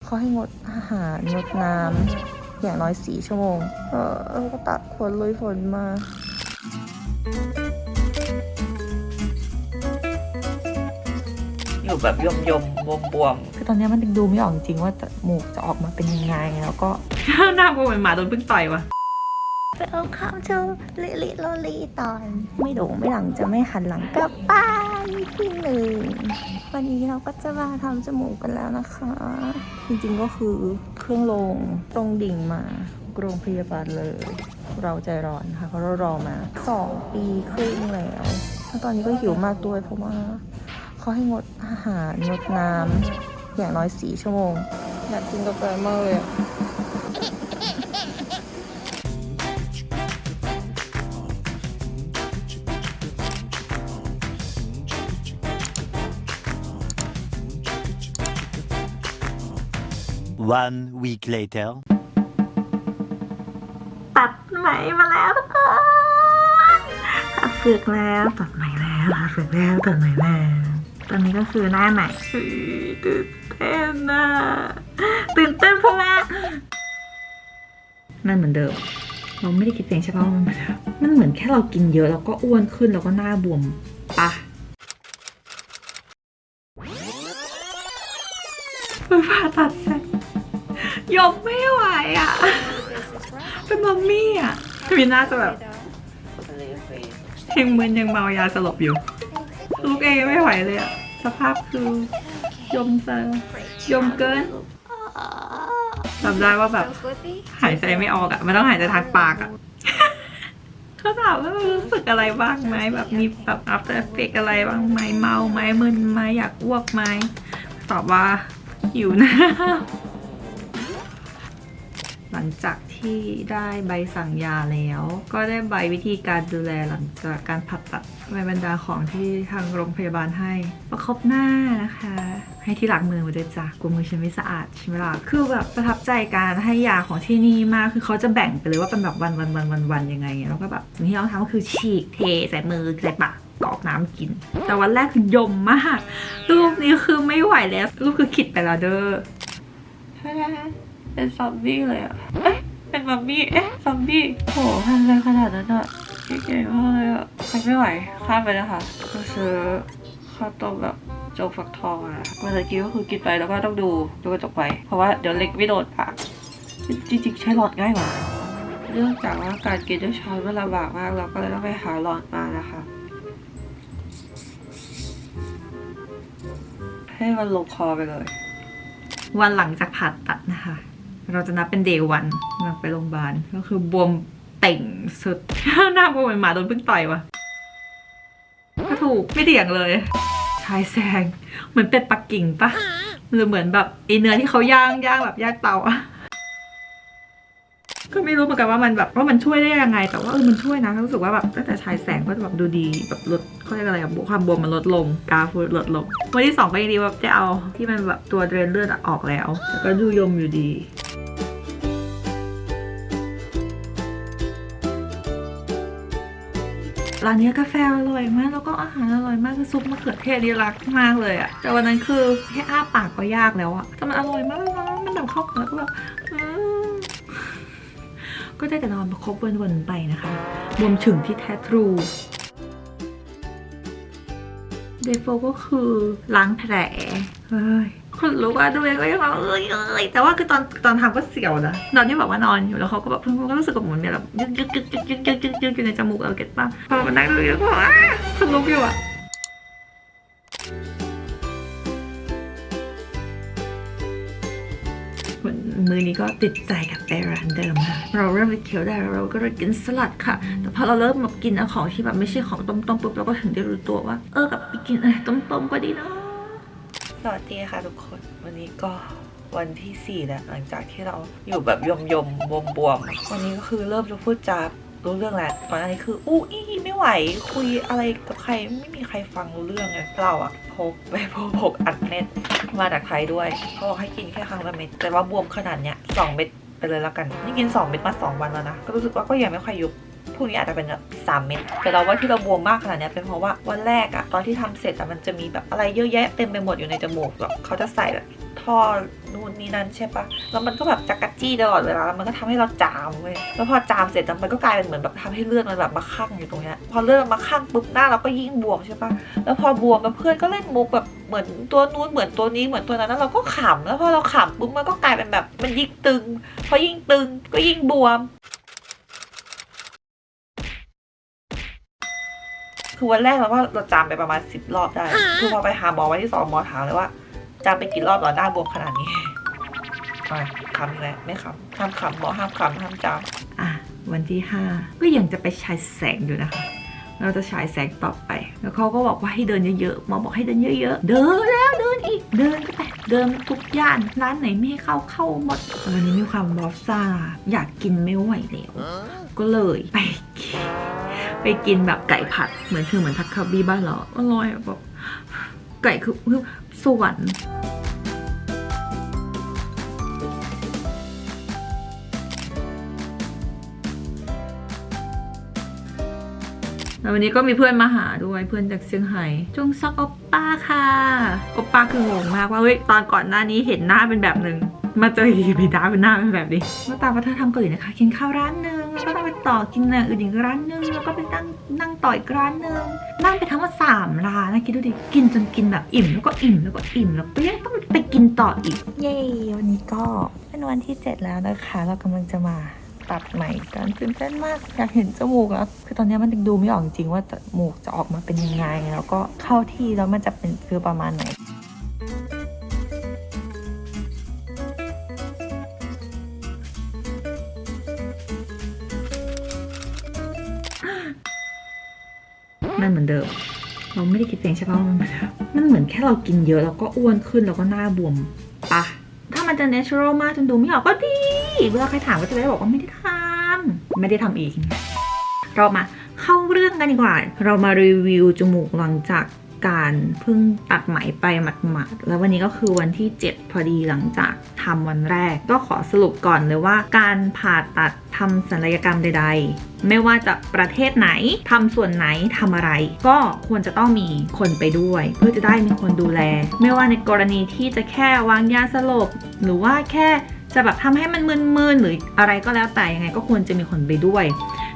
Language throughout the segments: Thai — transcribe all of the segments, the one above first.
เขาให้งดอาหารงดน้ำอย่างน้อย4 ชั่วโมงก็ตักฝนลุยฝนมาอยู่แบบยมบวมคือตอนนี้มันดูไม่ออกจริงๆว่าจมูกจะออกมาเป็นยังไงแล้วก็ หน้าบวมเหมือนหมาโดนพึ่งต่อยวะไปเอาข้าวเชลิโลลีตอนไม่โด่งไม่หลังจะไม่หันหลังกลับบ้านที่หนึ่งวันนี้เราก็จะมาทำจมูกกันแล้วนะคะจริงๆก็คือเครื่องลงตรงดิ่งมาโรงพยาบาลเลยเราใจร้อนค่ะเพราะเรารอมา2 ปีครึ่งแล้วตอนนี้ก็หิวมากด้วยเพราะว่าเขาให้งดอาหารงดน้ำอย่างน้อย4 ชั่วโมงอยากกินกาแฟมากเลย 1 week later ตัดไหมมาแล้วทุกคนตัดเฟือกแล้วตัดไหมแล้วตัดเฟือกแล้วตัดไหมแล้วตอนนี้ก็คือหน้าไหนตื่นเต้นนะตื่นเต้นเพราะว่ามันเหมือนเดิมเราไม่ได้คิดเองใช่ป่ะมันเหมือนแค่เรากินเยอะแล้วก็อ้วนขึ้นแล้วก็หน้าบวมปะผ่าตัดเสร็จยกไม่ไหวอ่ะเป็นมัมมี่อ่ะพี่น่าจะแบบยังมึนยังเมายาสลบอยู่ลูกเองไม่ไหวเลยอ่ะสภาพคือยมเซอร์ยมเกินจำได้ว่าแบบหายใจไม่ออกอ่ะมันต้องหายใจทางปากอ่ะเขาถามว่ารู้สึกอะไรบ้างไหมแบบมีแบบ after effect อะไรบ้างไหมเมาไหมมึนไหมอยากอ้วกไหมตอบว่าหิวนะหลังจากที่ได้ใบสั่งยาแล้วก็ได้ใบวิธีการดูแลหลังจากการผ่าตัดใบบรรดาของที่ทางโรงพยาบาลให้ประคบหน้านะคะให้ที่ล้างมือมาด้วยจ้ะกลัวมือฉันไม่สะอาดใช่ไหมล่ะคือแบบประทับใจการให้ยาของที่นี่มากคือเขาจะแบ่งไปเลยว่าเป็นแบบวันยังไงแล้วก็แบบสิ่งที่เราทำก็คือฉีกเทใส่มือใส่ปากกรอกน้ำกินแต่วันแรกคือยมมากรูปนี้คือไม่ไหวแล้วรูปคือขิดไปแล้วเด้อเป็นซอมบี้เลยอ่ะเป็นมัมมี่ซอมบี้โหทำอะไรขนาดนั้นอ่ะเก่งมากเลยอ่ะใครไม่ไหวข้ามไปนะคะก็ซื้อข้าวต้มแบบโจ๊กฟักทองอะเมื่อกี้ก็คือกินไปแล้วก็ต้องดูกระจกไปเพราะว่าเดี๋ยวเล็กไม่โดนปากจริงๆใช้หลอดง่ายกว่าเนื่องจากว่าการกินด้วยช้อนมันลำบากมากเราก็เลยต้องไปหาหลอดมานะคะให้มันลงคอไปเลยวันหลังจากผ่าตัดนะคะเราจะนับเป็นเดย์วันหลังไปโรงพยาบาลก็คือบวมเต่งสุด หน้าบวมเหมือนหมาโดนพึ่งต่อยวะก็ถูกไม่เถียงเลยชายแซงเหมือนเป็ดปักกิ่งปะหรือเหมือนแบบไอเนื้อที่เขาย่างแบบย่างเตาอะก็ไม่รู้เหมือนกันว่ามันแบบว่ามันช่วยได้ยังไงแต่ว่ามันช่วยนะรู้สึกว่าแบบตั้งแต่ฉายแสงก็จะแบบดูดีแบบลดเขาเรียกอะไรอะความบวมมันลดลงกราฟลดลงวันที่2ก็ยังดีว่าจะเอาที่มันแบบตัวเดรนเลือดออกแล้วแต่ก็ดูยมอยู่ดีร้านนี้กาแฟอร่อยมากแล้วก็อาหารอร่อยมากคือซุปมะเขือเทศนี่รักมากเลยอะแต่วันนั้นคือแค่อ้าปากก็ยากแล้วอะแต่มันอร่อยมากนะมันแบบเข้ากันแล้วก็แบบก็ได้แต่นอนประคบวนๆไปนะคะรวมถึงที่แท้ทรูเดฟโฟก็คือล้างแผลเฮ้ยคนรู้ว่าดูเองก็ยังแบบแต่ว่าคือตอนทำก็เสียวนะนอนที่บอกว่านอนอยู่แล้วเขาก็แบบเพิ่งก็รู้สึกเหมือนแบบยึกอยู่ในจมูกเราเก็ตป่ะพอมานั่งดูแล้วก็คนลุกอยู่อะมือนี้ก็ติดใจกับแบรนด์เดิมค่ะเราเริ่มไปเคี้ยวได้เราก็เลยกินสลัดค่ะแต่พอเราเริ่มแบบกินเอาของที่แบบไม่ใช่ของต้มปุ๊บเราก็ถึงได้รู้ตัวว่ากับไปกินอะไรต้มก็ดีเนาะสวัสดีค่ะทุกคนวันนี้ก็วันที่4แล้วหลังจากที่เราอยู่แบบยมบวมวันนี้ก็คือเริ่มจะพูดจารู้เรื่องแล้วก่อนหน้านี้คือไม่ไหวคุยอะไรกับใครไม่มีใครฟังรู้เรื่องเลยเราอะพกอัดเม็ดมาจากไทยด้วยเขาบอกให้กินแค่ครั้งละเม็ดแต่ว่าบวมขนาดเนี้ย2 เม็ดไปเลยแล้วกันนี่กิน2 เม็ดมา2 วันแล้วนะก็รู้สึกว่าก็ยังไม่ค่อยยุบพรุ่งนี้อาจจะเป็นแบบ3 เม็ดแต่เราว่าที่เราบวมมากขนาดนี้เป็นเพราะว่าวันแรกอะตอนที่ทำเสร็จอะมันจะมีแบบอะไรเยอะแยะเต็มไปหมดอยู่ในจมูกแบบเขาจะใส่แบบ ท่อนู่นนี่นั่นใช่ปะแล้วมันก็แบบจักระจี้ตลอดเวลาแล้วมันก็ทำให้เราจามเว้ยแล้วพอจามเสร็จมันก็กลายเป็นเหมือนแบบทำให้เลือดมันแบบมาคั่งอยู่ตรงเนี้ยพอเลือดมันมาคั่งปุ๊บหน้าเราก็ยิ่งบวมใช่ปะแล้วพอบวมแล้วเพื่อนก็เล่นมุกแบบเหมือนตัวนู้นเหมือนตัวนี้เหมือนตัวนั้นแล้วเราก็ขำแล้วพอเราขำปุ๊บมันก็กลายเป็นแบบมันยิ่งตึงพอยิ่งตึงก็ยิ่งบวมคือวันแรกเราว่าเราจามไปประมาณ10 รอบได้คือพอไปหาหมอวันที่2หมอถามเลยว่าจามไปกี่รอบหรอหน้าบวมขนาดนี้ขำอีกแล้วไม่ขำห้ามขำหมอห้ามขำห้ามจามวันที่5ก็ยังจะไปฉายแสงอยู่นะคะเราจะฉายแสงต่อไปแล้วเขาก็บอกว่าให้เดินเยอะๆหมอบอกให้เดินเยอะๆเดินแล้วเดินอีกเดินก็ไปเดินทุกย่านร้านไหนไม่ให้เข้าหมดวันนี้มีความบอฟซ่าอยากกินไม่ไหวแล้วก็เลยไปกินแบบไก่ผัดเหมือนทักคาบี้บ้านเราอร่อยแบบไก่คือสวรรค์แล้ววันนี้ก็มีเพื่อนมาหาด้วยเพื่อนจากเซี่ยงไฮ้จงซอกโอปป้าค่ะโอปป้าคืองงมากว่าเฮ้ยตอนก่อนหน้านี้เห็นหน้าเป็นแบบนึงมาเจออีกไปด้าเป็นหน้าเป็นแบบนี้ก็ตามวัฒนธรรมเกาหลีนะคะกินข้าวร้านนึงแล้วก็ต้องไปต่อกินอย่างอื่นอีกร้านนึงแล้วก็ไปนั่งต่ออีกร้านนึงนั่งไปทั้งหมด3 ร้านนะคิดดูดิกินจนกินแบบอิ่มแล้วก็อิ่มแล้วก็อิ่มแล้วก็ยังต้องไปกินต่ออีกเย้วันนี้ก็เป็นวันที่7แล้วนะคะเรากำลังจะมาตัดใหม่กันตื่นเต้นมากอยากเห็นจมูกแล้วคือตอนนี้มันดูไม่ออกจริงว่าจมูกจะออกมาเป็นยังไงแล้วก็เข้าที่แล้วมันจะเป็นฟิลประมาณไหนมันเหมือนเดิมเราไม่ได้คิดเองใช่ป่ะมันเหมือนแค่เรากินเยอะแล้วก็อ้วนขึ้นแล้วก็หน้าบวมปะถ้ามันจะ natural มากจนดูไม่ออกก็ดีเวลาใครถามก็จะได้บอกว่าไม่ได้ทำเองเรามาเข้าเรื่องกันดีกว่าเรามารีวิวจมูกหลังจากการเพิ่งตัดไหมไปหมาดๆแล้ววันนี้ก็คือวันที่7พอดีหลังจากทำวันแรกก็ขอสรุปก่อนเลยว่าการผ่าตัดทำศัลยกรรมใดๆไม่ว่าจะประเทศไหนทำส่วนไหนทำอะไรก็ควรจะต้องมีคนไปด้วยเพื่อจะได้มีคนดูแลไม่ว่าในกรณีที่จะแค่วางยาสลบหรือว่าแค่จะแบบทำให้มันมึนๆหรืออะไรก็แล้วแต่ยังไงก็ควรจะมีคนไปด้วย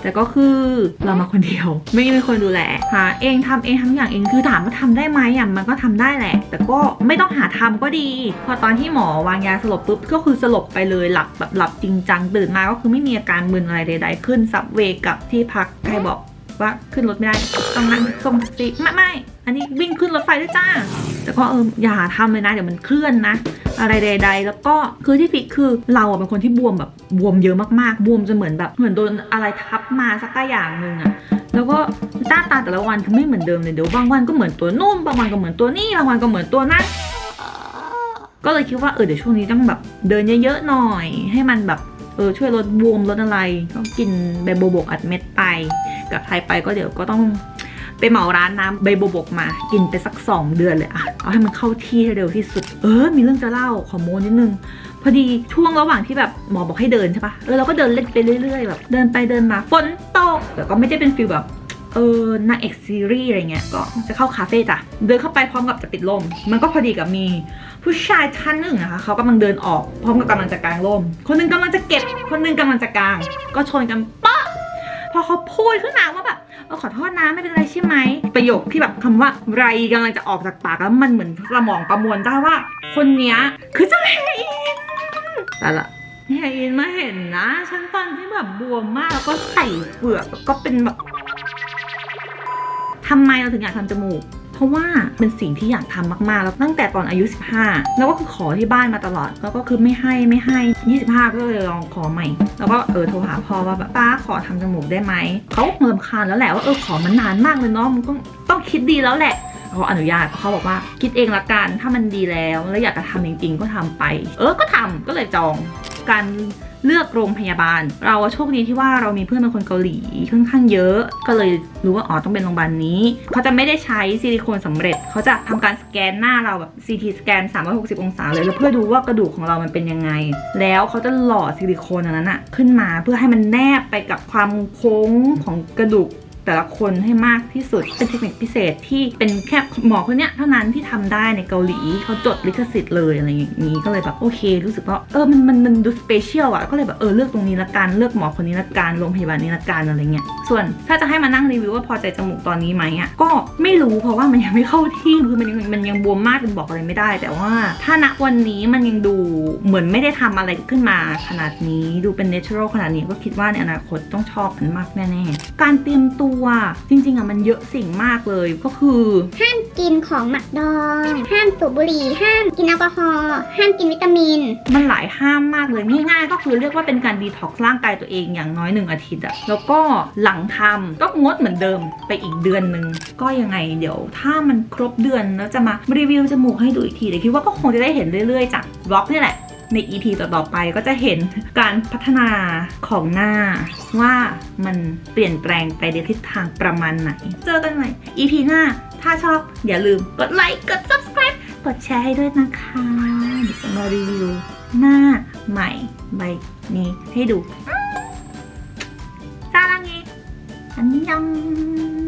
แต่ก็คือเรามาคนเดียวไม่มีคนดูแลหาเองทำอย่างเองคือถามว่าทำได้ไหมมันก็ทำได้แหละแต่ก็ไม่ต้องหาทำก็ดีพอตอนที่หมอวางยาสลบปุ๊บก็คือสลบไปเลยหลับจริงจังตื่นมาก็คือไม่มีอาการมึนอะไรใดๆขึ้นซับเวย์กับที่พักใครบอกว่าขึ้นรถไม่ได้ต้องนั่งส่งสิไม่อันนี้วิ่งขึ้นรถไฟด้วยจ้าแต่ก็อย่าทำเลยนะเดี๋ยวมันเคลื่อนนะอะไรใดๆแล้วก็คือที่ผิดคือเราเป็นคนที่บวมแบบบวมเยอะมากๆบวมจนเหมือนโดนอะไรทับมาสักอย่างนึงอะแล้วก็หน้าตาแต่ละวันคือไม่เหมือนเดิมเลยเดี๋ยวบางวันก็เหมือนตัวนู่นบางวันก็เหมือนตัวนี่บางวันก็เหมือนตัวนั้นก็เลยคิดว่าเดี๋ยวช่วงนี้ต้องแบบเดินเยอะๆหน่อยให้มันแบบช่วยลดบวมลดอะไรก็กินใบโบวบกอัดเม็ดไปกับใครไปก็เดี๋ยวก็ต้องไปเหมาร้านน้ำใบโบวบกมากินไปสัก2 เดือนเลยอะเอาให้มันเข้าที่ให้เร็วที่สุดมีเรื่องจะเล่าขอโม้นิดนึงพอดีช่วงระหว่างที่แบบหมอบอกให้เดินใช่ปะเราก็เดินเล่นไปเรื่อยๆแบบเดินไปเดินมาฝนตกแต่ก็ไม่ได้เป็นฟีลแบบนางเอกซีรีส์อะไรเงี้ยก็จะเข้าคาเฟ่จ้ะเดินเข้าไปพร้อมกับจะปิดลมมันก็พอดีกับมีผู้ชายท่านหนึ่งนะคะเขากำลังเดินออกพร้อมกับกำลังจะกางร่มคนนึงกำลังจะเก็บคนนึงกำลังจะกางก็ชนกันป๊ะพอเขาพูดขึ้นมาว่าแบบขอโทษนะไม่เป็นไรใช่ไหมประโยคที่แบบคำว่าไรกำลังจะออกจากปากแล้วมันเหมือนสมองประมวลได้ว่าคนเนี้ยคือเจ้าเฮอินแต่ละเฮอินมาเห็นนะฉันตอนที่แบบบวมมากแล้วก็ใส่เปลือกแล้วก็เป็นแบบทำไมเราถึงอยากทำจมูกเพราะว่าเป็นสิ่งที่อยากทำมากๆแล้วตั้งแต่ตอนอายุ15แล้วก็คือขอที่บ้านมาตลอดแล้วก็คือไม่ให้25ก็เลยลองขอใหม่แล้วก็โทรหาพ่อว่าแบบป้าขอทำจมูกได้ไหมเขารำคาญแล้วแหละว่าขอมันนานมากเลยเนาะมันต้องคิดดีแล้วแหละเขาอนุญาตเขาบอกว่าคิดเองละกันถ้ามันดีแล้วอยากจะทำจริงๆก็ทำไปก็ทำก็เลยจองการเลือกโรงพยาบาลเราโชคดีที่ว่าเรามีเพื่อนเป็นคนเกาหลีค่อนข้างเยอะก็เลยรู้ว่าต้องเป็นโรงพยาบาลนี้เขาจะไม่ได้ใช้ซิลิโคนสำเร็จเขาจะทำการสแกนหน้าเราแบบ CT สแกน360องศาเลยแล้วเพื่อดูว่ากระดูกของเรามันเป็นยังไงแล้วเขาจะหล่อซิลิโคนนั้นขึ้นมาเพื่อให้มันแนบไปกับความโค้งของกระดูกแ แต่ละคนให้มากที่สุดเป็นเทคนิคพิเศษที่เป็นแค่หมอคนเนี้ยเท่านั้นที่ทำได้ในเกาหลีเขาจดลิขสิทธิ์เลยอะไรอย่างนี้ก็เลยแบบโอเครู้สึกว่ามันดูสเปเชียลอะก็เลยแบบเลือกตรงนี้ละกันเลือกหมอคนนี้ละกันโรงพยาบาลนี้ละกันอะไรเงี้ยส่วนถ้าจะให้มานั่งรีวิวว่าพอใจจมูกตอนนี้ไหมอะก็ไม่รู้เพราะว่ามันยังไม่เข้าที่คือมันยังบวมมากจนบอกอะไรไม่ได้แต่ว่าถ้าณวันนี้มันยังดูเหมือนไม่ได้ทำอะไรขึ้นมาขนาดนี้ดูเป็นเนเชอรัลขนาดนี้ก็คิดว่าในอนาคตต้องชอบมันมากแน่ๆการเตรียมตัวจริงๆอะมันเยอะสิ่งมากเลยก็คือห้ามกินของหมักดองห้ามสูบบุหรี่ห้ามกินแอลกอฮอล์ห้ามกินวิตามินมันหลายห้ามมากเลยง่ายๆก็คือเรียกว่าเป็นการดีท็อกซ์ร่างกายตัวเองอย่างน้อย1 อาทิตย์อะแล้วก็หลังทำก็งดเหมือนเดิมไปอีกเดือนนึงก็ยังไงเดี๋ยวถ้ามันครบเดือนแล้วจะมารีวิวจมูกให้ดูอีกทีแต่คิดว่าก็คงจะได้เห็นเรื่อยๆจากบล็อกนี่แหละใน EP ต่อๆไปก็จะเห็นการพัฒนาของหน้าว่ามันเปลี่ยนแปลงไปในทิศทางประมาณไหนเจอกันใหม่ EP หน้าถ้าชอบอย่าลืมกดไลค์กด subscribe กดแชร์ให้ด้วยนะคะเดี๋ยวจะมารีวิวหน้าใหม่ใบนี้ให้ดูซาลังเงอันยอง